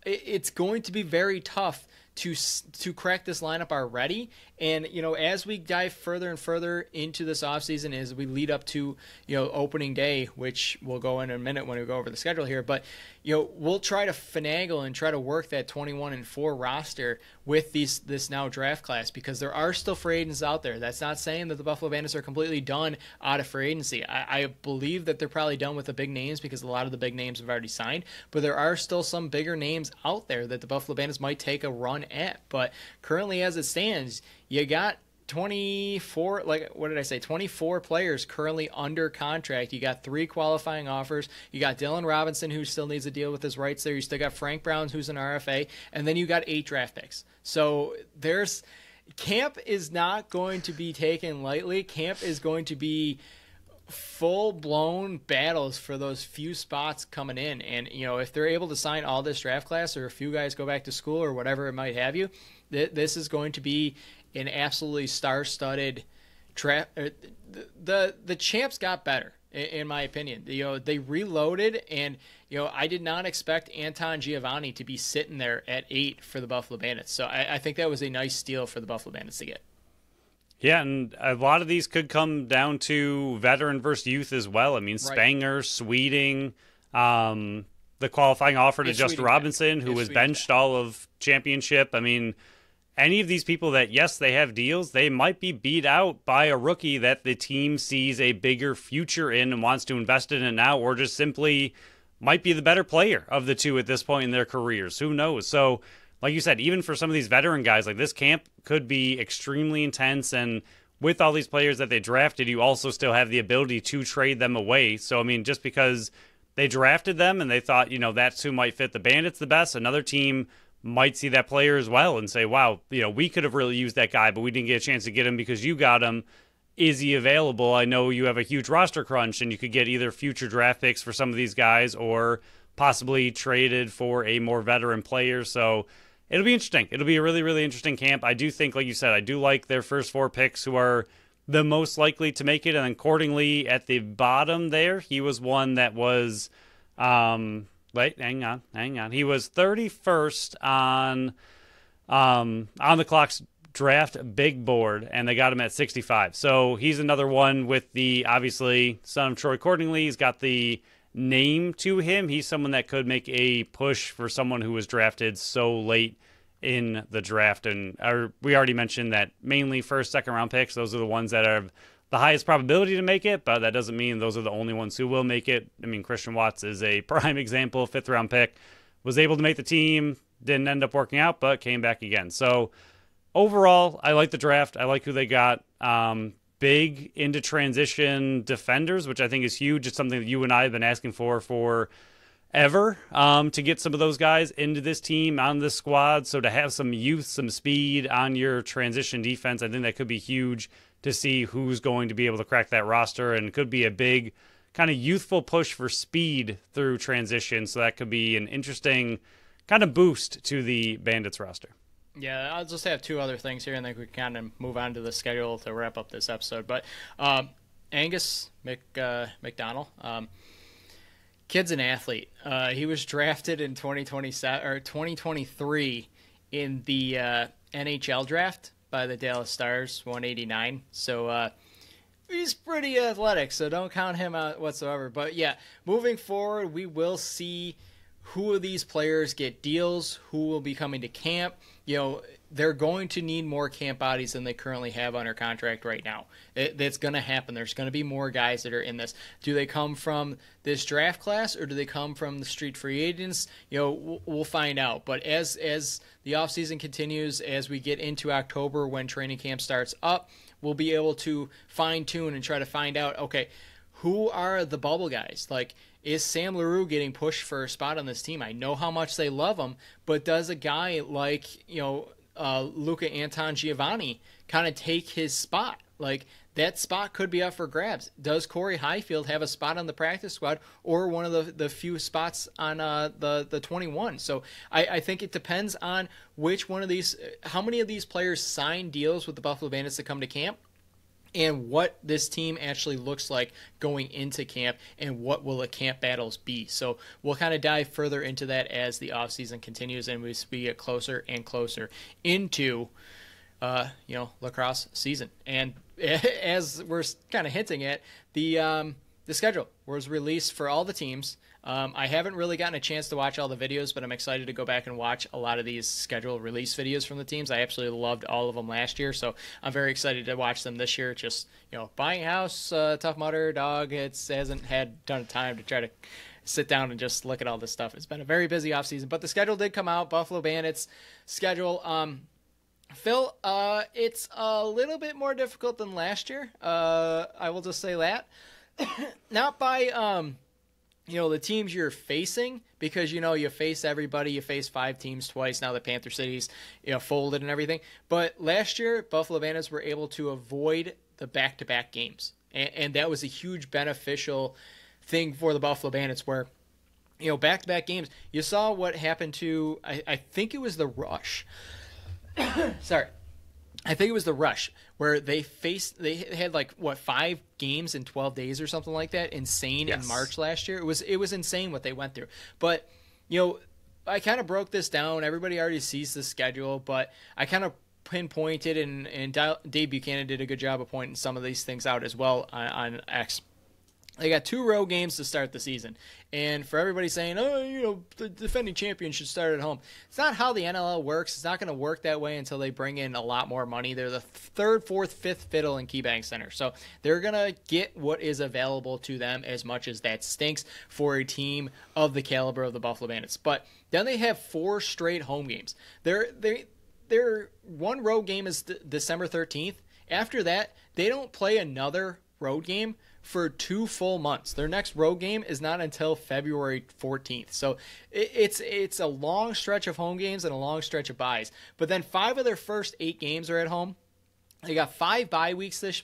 it's going to be very tough to crack this lineup already. And, as we dive further and further into this offseason, as we lead up to, opening day, which we'll go in a minute when we go over the schedule here, but, we'll try to finagle and try to work that 21-4 roster with this now draft class, because there are still free agents out there. That's not saying that the Buffalo Bandits are completely done out of free agency. I believe that they're probably done with the big names, because a lot of the big names have already signed, but there are still some bigger names out there that the Buffalo Bandits might take a run at. But currently, as it stands, you got 24, 24 players currently under contract. You got 3 qualifying offers. You got Dylan Robinson, who still needs a deal with his rights there. You still got Frank Brown, who's an RFA, and then you got 8 draft picks. So camp is not going to be taken lightly. Camp is going to be full-blown battles for those few spots coming in. And, if they're able to sign all this draft class, or a few guys go back to school or whatever it might have you, this is going to be an absolutely star-studded draft. The champs got better, in my opinion. They reloaded, and, I did not expect Anton Giovanni to be sitting there at 8 for the Buffalo Bandits. So I think that was a nice steal for the Buffalo Bandits to get. Yeah, and a lot of these could come down to veteran versus youth as well. I mean, Spanger, Sweeting, the qualifying offer to Justin Robinson, who was benched all of championship. I mean, any of these people that, yes, they have deals, they might be beat out by a rookie that the team sees a bigger future in and wants to invest in it now, or just simply might be the better player of the two at this point in their careers. Who knows? So, like you said, even for some of these veteran guys, like this camp could be extremely intense, and with all these players that they drafted, you also still have the ability to trade them away. So, I mean, just because they drafted them and they thought, that's who might fit the Bandits the best, another team might see that player as well and say, wow, we could have really used that guy, but we didn't get a chance to get him because you got him. Is he available? I know you have a huge roster crunch and you could get either future draft picks for some of these guys or possibly traded for a more veteran player. So it'll be interesting. It'll be a really, really interesting camp. I do think, like you said, I do like their first 4 picks who are the most likely to make it. And then accordingly at the bottom there, he was one that was, wait, hang on. He was 31st on the clock's draft big board, and they got him at 65. So he's another one with the, obviously, son of Troy Cordingley. He's got the name to him. He's someone that could make a push for someone who was drafted so late in the draft. And we already mentioned that mainly first, second round picks, those are the ones that have the highest probability to make it, but that doesn't mean those are the only ones who will make it. I mean, Christian Watts is a prime example, 5th round pick, was able to make the team, didn't end up working out, but came back again. So overall, I like the draft. I like who they got. Big into transition defenders, which I think is huge. It's something that you and I have been asking for ever, to get some of those guys into this team, on this squad. So to have some youth, some speed on your transition defense, I think that could be huge to see who's going to be able to crack that roster, and could be a big kind of youthful push for speed through transition. So that could be an interesting kind of boost to the Bandits roster. Yeah, I'll just have 2 other things here, and then we can kind of move on to the schedule to wrap up this episode. But Angus McDonald, kid's an athlete. He was drafted in 2023 in the NHL Draft by the Dallas Stars, 189. So he's pretty athletic, so don't count him out whatsoever. But yeah, moving forward, we will see who of these players get deals, who will be coming to camp. They're going to need more camp bodies than they currently have under contract right now. That's going to happen. There's going to be more guys that are in this. Do they come from this draft class, or do they come from the street free agents? We'll find out. But as the offseason continues, as we get into October when training camp starts up, we'll be able to fine-tune and try to find out, okay, who are the bubble guys? Like, is Sam LaRue getting pushed for a spot on this team? I know how much they love him, but does a guy like, Luca Anton Giovanni kind of take his spot? Like, that spot could be up for grabs. Does Corey Highfield have a spot on the practice squad, or one of the few spots on the 21? So I think it depends on which one of these, how many of these players sign deals with the Buffalo Bandits to come to camp, and what this team actually looks like going into camp, and what will the camp battles be. So we'll kind of dive further into that as the offseason continues, and we get closer and closer into lacrosse season. And as we're kind of hinting at, the schedule was released for all the teams. I haven't really gotten a chance to watch all the videos, but I'm excited to go back and watch a lot of these schedule release videos from the teams. I absolutely loved all of them last year, so I'm very excited to watch them this year. Just, buying a house, Tough Mudder, dog, hasn't had ton of time to try to sit down and just look at all this stuff. It's been a very busy offseason, but the schedule did come out. Buffalo Bandits schedule. Phil, it's a little bit more difficult than last year. I will just say that. Not by the teams you're facing, because you face everybody. You face 5 teams twice now. The Panther City's folded and everything. But last year, Buffalo Bandits were able to avoid the back-to-back games, and that was a huge beneficial thing for the Buffalo Bandits. Where back-to-back games, you saw what happened to I think it was the Rush. Sorry. I think it was the Rush, where they had 5 games in 12 days or something like that. Insane. Yes. In March last year. It was insane what they went through. But, I kind of broke this down. Everybody already sees the schedule, but I kind of pinpointed, and Dave Buchanan did a good job of pointing some of these things out as well on X. They got 2 road games to start the season. And for everybody saying, the defending champion should start at home, it's not how the NLL works. It's not going to work that way until they bring in a lot more money. They're the 3rd, 4th, 5th fiddle in KeyBank Center. So they're going to get what is available to them, as much as that stinks for a team of the caliber of the Buffalo Bandits. But then they have 4 straight home games. Their one road game is December 13th. After that, they don't play another road game for 2 full months. Their next road game is not until February 14th. So it's a long stretch of home games and a long stretch of byes. But then 5 of their first 8 games are at home. They got 5 bye weeks this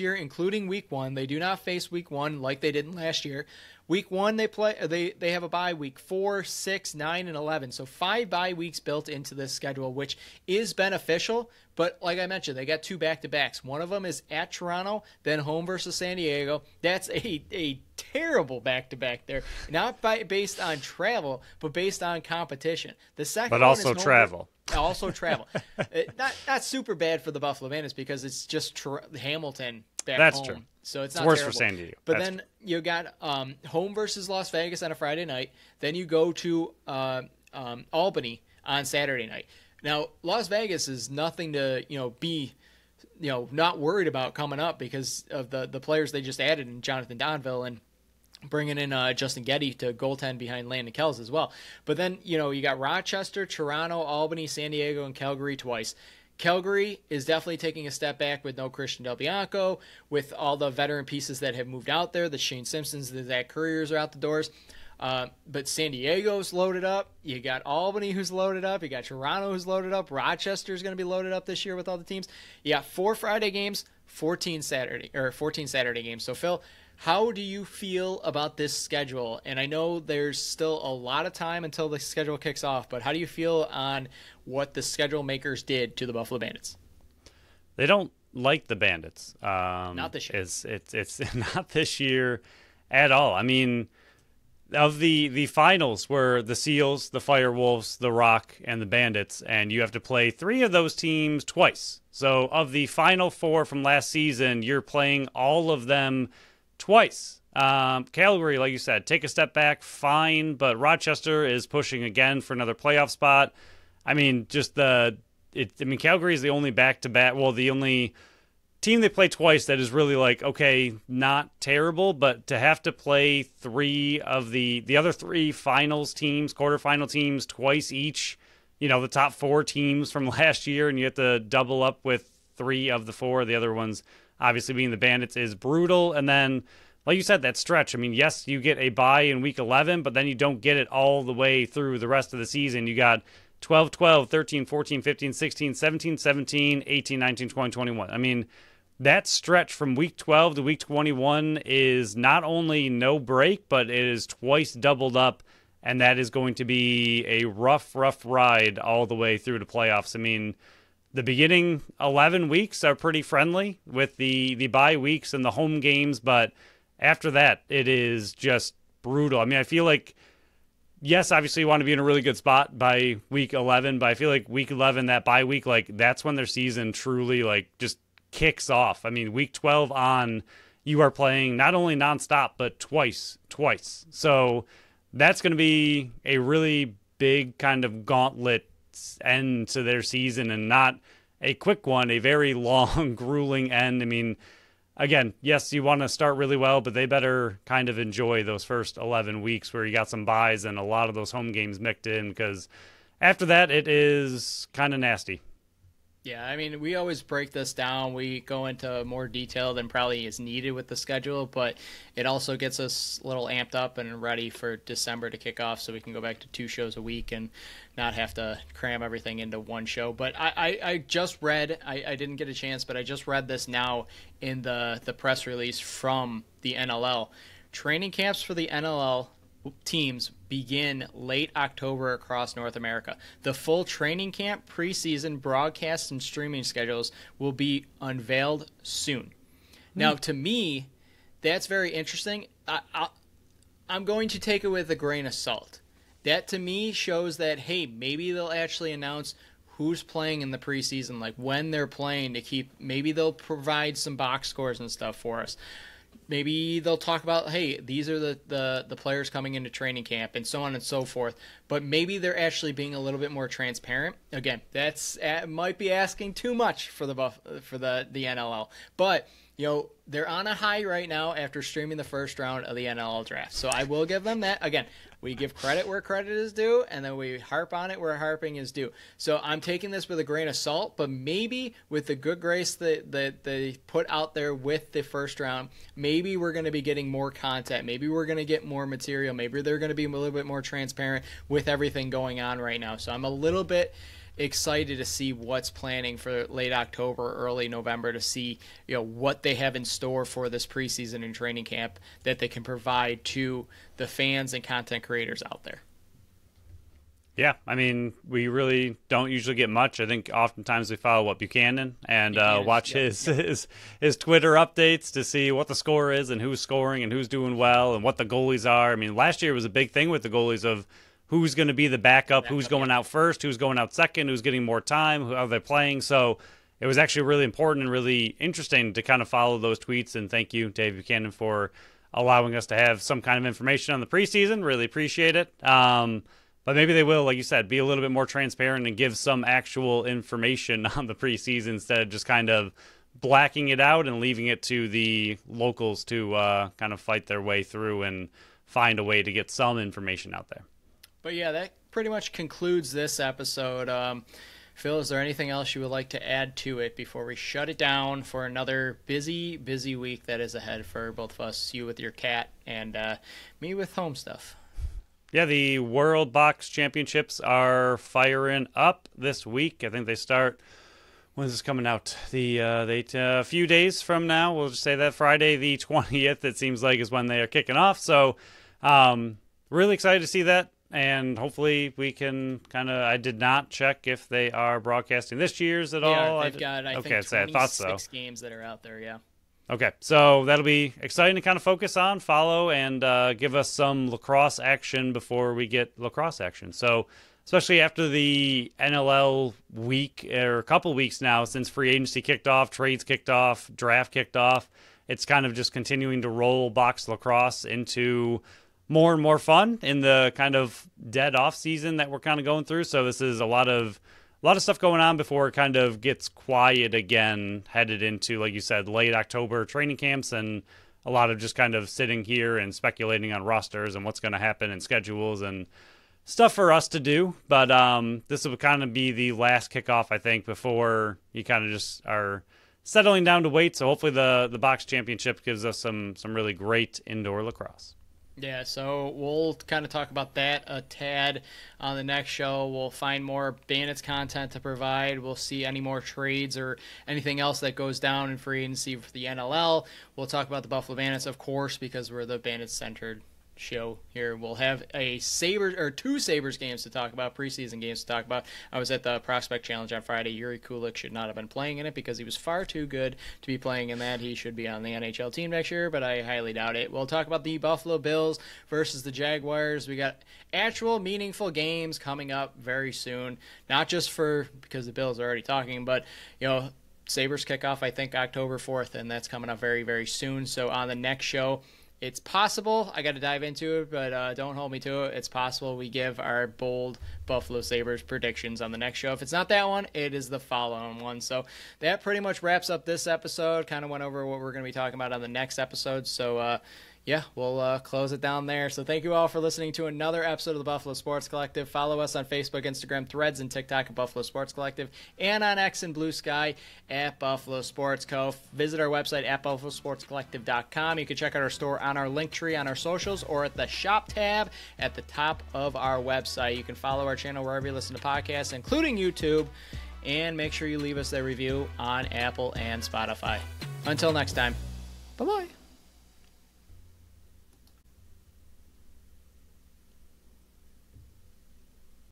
year, including week 1. They do not face week 1 like they did last year. Week 1 they have a bye week 4, 6, 9, and 11. So 5 bye weeks built into this schedule, which is beneficial. But like I mentioned, they got 2 back-to-backs. One of them is at Toronto, then home versus San Diego. That's a terrible back-to-back there. Not based on travel, but based on competition. The second but one also is travel. Also travel. Not super bad for the Buffalo Bandits because it's just Hamilton back That's home. True. So it's It's not worse terrible. for San Diego. But then you got home versus Las Vegas on a Friday night. Then you go to Albany on Saturday night. Now, Las Vegas is nothing to be not worried about coming up because of the players they just added in Jonathan Donville and bringing in Justin Getty to goaltend behind Landon Kells as well. But then, you got Rochester, Toronto, Albany, San Diego, and Calgary twice. Calgary is definitely taking a step back with no Christian Del Bianco, with all the veteran pieces that have moved out there. The Shane Simpsons, the Zach Couriers are out the doors. But San Diego's loaded up. You got Albany who's loaded up. You got Toronto who's loaded up. Rochester's going to be loaded up this year with all the teams. You got 4 Friday games, 14 Saturday games. So Phil, how do you feel about this schedule? And I know there's still a lot of time until the schedule kicks off, but how do you feel on what the schedule makers did to the Buffalo Bandits? They don't like the Bandits. Not this year. It's not this year at all. I mean, of the finals were the Seals, the Firewolves, the Rock, and the Bandits, and you have to play 3 of those teams twice. So of the final 4 from last season, you're playing all of them twice. Calgary, like you said, take a step back, fine, but Rochester is pushing again for another playoff spot. I mean, Calgary is the only back-to-back, the only team they play twice that is really not terrible, but to have to play 3 of the other 3 finals teams, quarterfinal teams, twice each, the top 4 teams from last year, and you have to double up with 3 of the 4, the other ones obviously being the Bandits, is brutal. And then, like you said, that stretch, I mean, yes, you get a bye in week 11, but then you don't get it all the way through the rest of the season. You got 12, 12, 13, 14, 15, 16, 17, 17, 18, 19, 20, 21. I mean, that stretch from week 12 to week 21 is not only no break, but it is twice doubled up, and that is going to be a rough ride all the way through the playoffs. I mean, the beginning 11 weeks are pretty friendly with the bye weeks and the home games, but after that, it is just brutal. I mean, I feel like, yes, obviously you want to be in a really good spot by week 11, but I feel like week 11, that bye week, that's when their season truly just kicks off. I mean, week 12 on, you are playing not only nonstop, but twice. So that's going to be a really big kind of gauntlet end to their season, and not a quick one, a very long, grueling end. I mean, again, yes, you want to start really well, but they better kind of enjoy those first 11 weeks where you got some byes and a lot of those home games mixed in, because after that, it is kind of nasty. Yeah, I mean, we always break this down. We go into more detail than probably is needed with the schedule, but it also gets us a little amped up and ready for December to kick off so we can go back to 2 shows a week and not have to cram everything into one show. But I just read, I didn't get a chance, but I just read this now in the press release from the NLL. Training camps for the NLL teams begin late October across North America. The full training camp, preseason, broadcast, and streaming schedules will be unveiled soon. Now, to me, that's very interesting. I'm going to take it with a grain of salt. That, to me, shows that, hey, maybe they'll actually announce who's playing in the preseason, like when they're playing, maybe they'll provide some box scores and stuff for us. Maybe they'll talk about, hey, these are the players coming into training camp and so on and so forth. But maybe they're actually being a little bit more transparent. Again, might be asking too much for the NLL. But They're on a high right now after streaming the first round of the NLL Draft. So I will give them that. Again, we give credit where credit is due, and then we harp on it where harping is due. So I'm taking this with a grain of salt, but maybe with the good grace that they put out there with the first round, maybe we're going to be getting more content. Maybe we're going to get more material. Maybe they're going to be a little bit more transparent with everything going on right now. So I'm a little bit excited to see what's planning for late October, early November, to see what they have in store for this preseason and training camp that they can provide to the fans and content creators out there. Yeah, I mean, we really don't usually get much. I think oftentimes we follow Buchanan and watch his Twitter updates to see what the score is and who's scoring and who's doing well and what the goalies are. I mean, last year was a big thing with the goalies of who's going to be the backup, who's going out first, who's going out second, who's getting more time, who are they playing. So it was actually really important and really interesting to kind of follow those tweets. And thank you, Dave Buchanan, for allowing us to have some kind of information on the preseason. Really appreciate it. But maybe they will, like you said, be a little bit more transparent and give some actual information on the preseason instead of just kind of blacking it out and leaving it to the locals to kind of fight their way through and find a way to get some information out there. But yeah, that pretty much concludes this episode. Phil, is there anything else you would like to add to it before we shut it down for another busy week that is ahead for both of us, you with your cat and me with home stuff? Yeah, the World Box Championships are firing up this week. I think they start, when is this coming out? A few days from now. We'll just say that Friday the 20th, it seems like, is when they are kicking off. So really excited to see that. And hopefully we can kind of, I did not check if they are broadcasting this year's at all. They've got, I think, 26 games that are out there, yeah. Okay, so that'll be exciting to kind of focus on, follow, and give us some lacrosse action before we get lacrosse action. So especially after the NLL week, or a couple weeks now, since free agency kicked off, trades kicked off, draft kicked off, it's kind of just continuing to roll box lacrosse into more and more fun in the kind of dead off season that we're kind of going through. So this is a lot of stuff going on before it kind of gets quiet again, headed into, like you said, late October training camps, and a lot of just kind of sitting here and speculating on rosters and what's going to happen and schedules and stuff for us to do. But this will kind of be the last kickoff, I think, before you kind of just are settling down to wait. So hopefully the box championship gives us some really great indoor lacrosse. Yeah, so we'll kind of talk about that a tad on the next show. We'll find more Bandits content to provide. We'll see any more trades or anything else that goes down in free agency for the NLL. We'll talk about the Buffalo Bandits, of course, because we're the Bandits-centered show here. We'll have two Sabres games to talk about, preseason games to talk about. I was at the Prospect Challenge on Friday. Yuri Kulik should not have been playing in it because he was far too good to be playing in that. He should be on the NHL team next year, but I highly doubt it. We'll talk about the Buffalo Bills versus the Jaguars. We got actual meaningful games coming up very soon, not just because the Bills are already talking, but Sabres kickoff, I think, October 4th, and that's coming up very, very soon. So on the next show, it's possible, I got to dive into it, but don't hold me to it. It's possible we give our bold Buffalo Sabres predictions on the next show. If it's not that one, it is the following one. So that pretty much wraps up this episode. Kind of went over what we're going to be talking about on the next episode. So, we'll close it down there. So thank you all for listening to another episode of the Buffalo Sports Collective. Follow us on Facebook, Instagram, Threads, and TikTok at Buffalo Sports Collective, and on X and Blue Sky at Buffalo Sports Co. Visit our website at buffalosportscollective.com. You can check out our store on our link tree on our socials or at the shop tab at the top of our website. You can follow our channel wherever you listen to podcasts, including YouTube, and make sure you leave us a review on Apple and Spotify. Until next time, bye-bye.